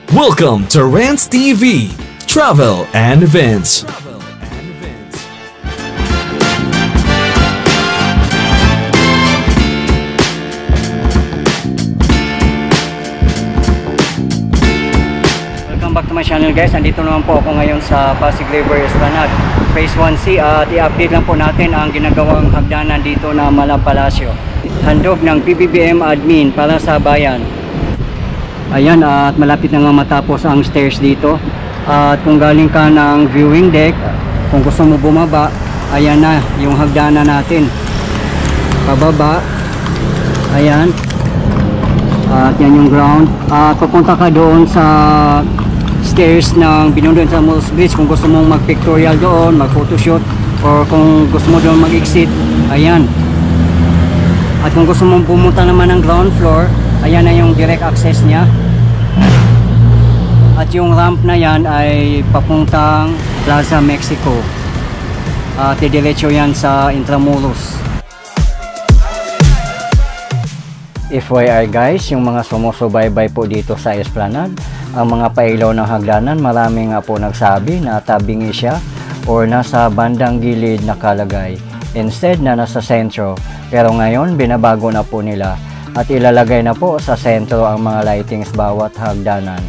Welcome to Rants TV, Travel and Events. Welcome back to my channel guys. Andito naman po ako ngayon sa Pasig River Esplanade Phase 1C at i-update lang po natin ang ginagawang hagdanan dito na Malapalacio. Handog ng PBBM admin para sa bayan. Ayan, at malapit na nga matapos ang stairs dito. At kung galing ka ng viewing deck, kung gusto mo bumaba, ayan na yung hagdanan natin. Pababa. Ayan. At yan yung ground. At pupunta ka doon sa stairs ng Binondo Intramuros Bridge kung gusto mong mag-pictorial doon, mag-photoshoot, or kung gusto mo doon mag-exit, ayan. At kung gusto mong pumunta naman ng ground floor, ayan na yung direct access niya. At yung ramp na yan ay papuntang Plaza Mexico. At diretso yan sa Intramuros. FYI guys, yung mga sumusubaybay po dito sa Esplanade, ang mga pailaw ng hagdanan, marami nga po nagsabi na tabingi siya or nasa bandang gilid nakalagay instead na nasa sentro. Pero ngayon binabago na po nila at ilalagay na po sa sentro ang mga lightings bawat hagdanan.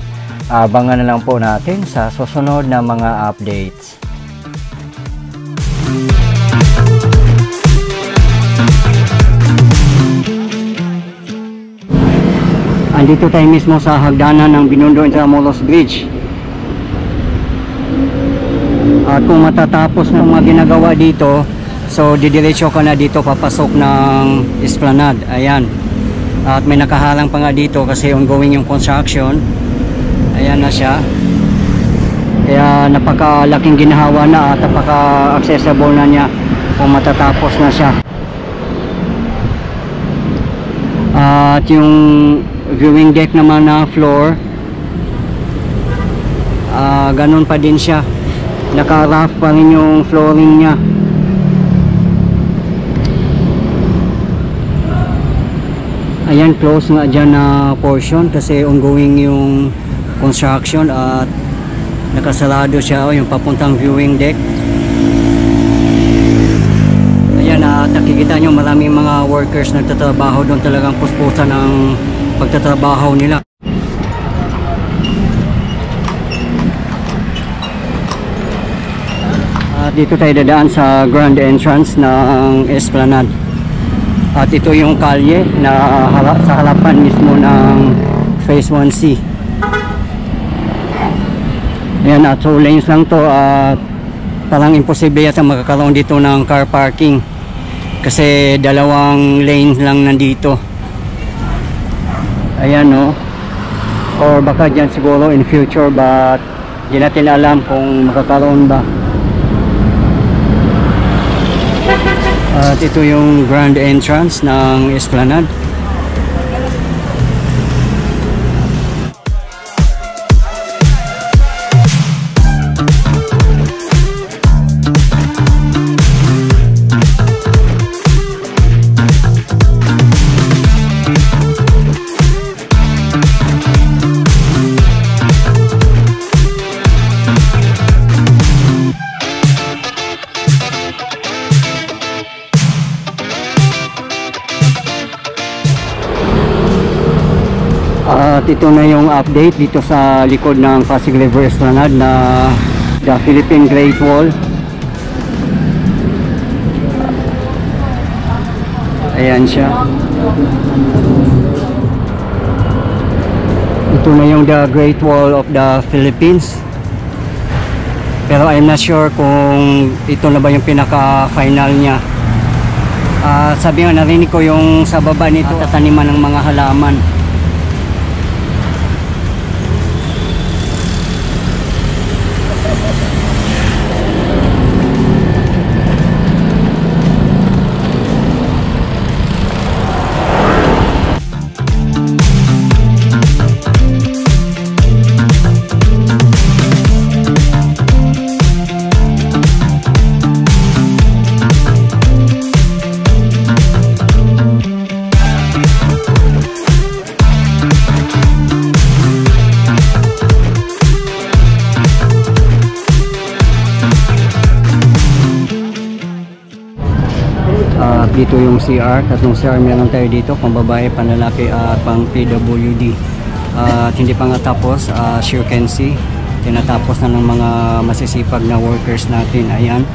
Abangan na lang po natin sa susunod na mga updates. Andito tayo mismo sa hagdanan ng Binondo Intramuros Bridge. At kung matatapos ng mga ginagawa dito, so didiretso ka na dito papasok ng Esplanade. Ayan. At may nakahalang pa nga dito kasi ongoing yung construction. Ayan na siya. Kaya napakalaking ginhawa na at napaka-accessible na niya kung matatapos na siya. At yung viewing deck naman na floor, ganun pa din siya. Naka-rough pa rin yung flooring niya. Ayan, close nga dyan na portion kasi ongoing yung construction at nakasarado siya yung papuntang viewing deck. Ayan, at nakikita nyo maraming mga workers nagtatrabaho doon, talagang puspusan ang pagtatrabaho nila. At dito tayo dadaan sa grand entrance ng Esplanade. At ito yung kalye na sa harapan mismo ng Phase 1C. Ayan, at 2 lanes lang to at parang imposible yata makakaroon dito ng car parking kasi 2 lanes lang nandito. Ayan, no, or baka dyan siguro in future, but di natin alam kung makakaroon ba. At ito yung grand entrance ng Esplanade. At ito na yung update dito sa likod ng Pasig River Esplanade na the Philippine Great Wall. Ayan siya. Ito na yung the Great Wall of the Philippines. Pero I'm not sure kung ito na ba yung pinaka-final niya. Sabi nga, narinig ko yung sa baba nito tataniman ng mga halaman. Dito yung CR, tatlong CR meron tayo dito, pang babae, pang lalaki at pang PWD. At hindi pa nga tapos, as you can see, tinatapos na ng mga masisipag na workers natin. Ayan.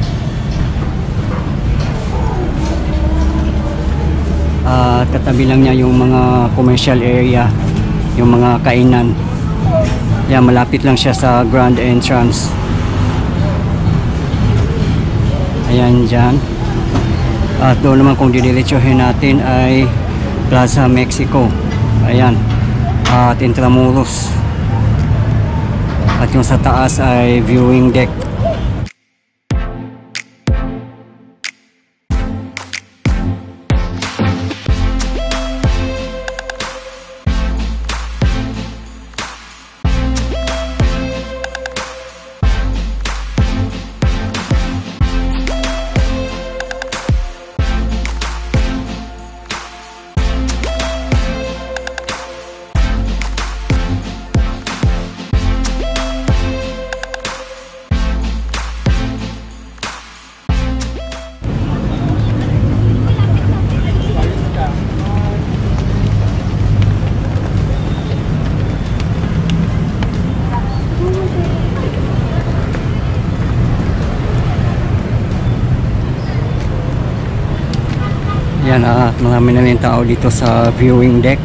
At katabi lang niya yung mga commercial area, yung mga kainan. Yan, malapit lang siya sa grand entrance. Ayan dyan. At doon naman kung didiretsuhin natin ay Plaza Mexico. Ayan. At Intramuros. At yung sa taas ay viewing deck. Yan, at marami na rin tao dito sa viewing deck.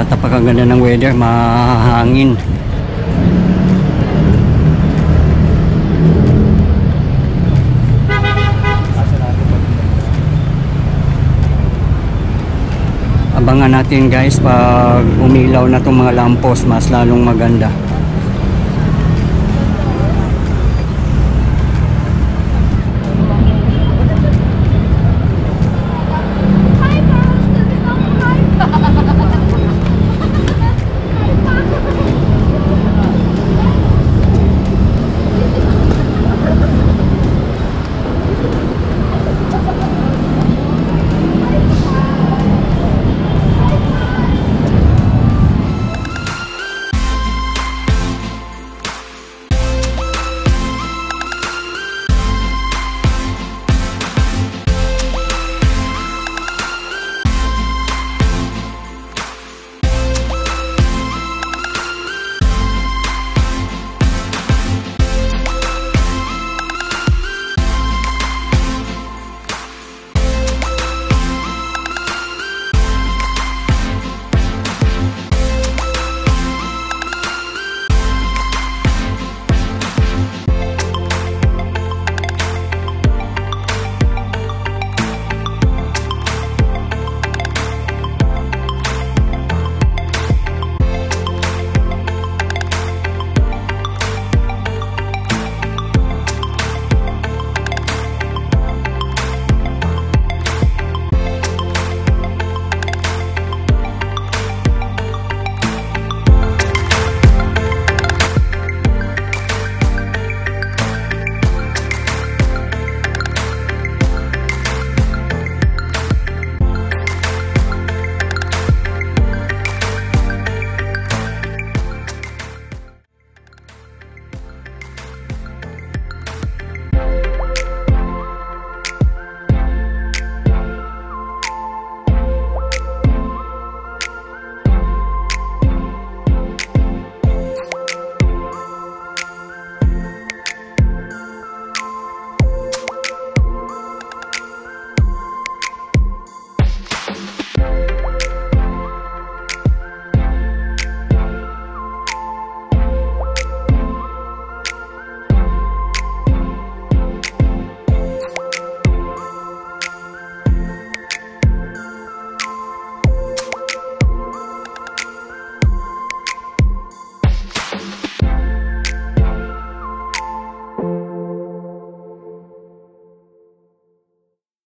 Napakaganda ng weather, mahangin. Abangan natin guys pag umilaw na itong mga lampos, mas lalong maganda.